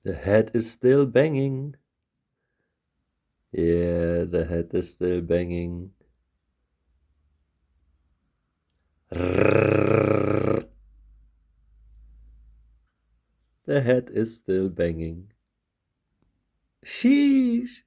The head is still banging. Yeah, the head is still banging. The head is still banging. Sheesh.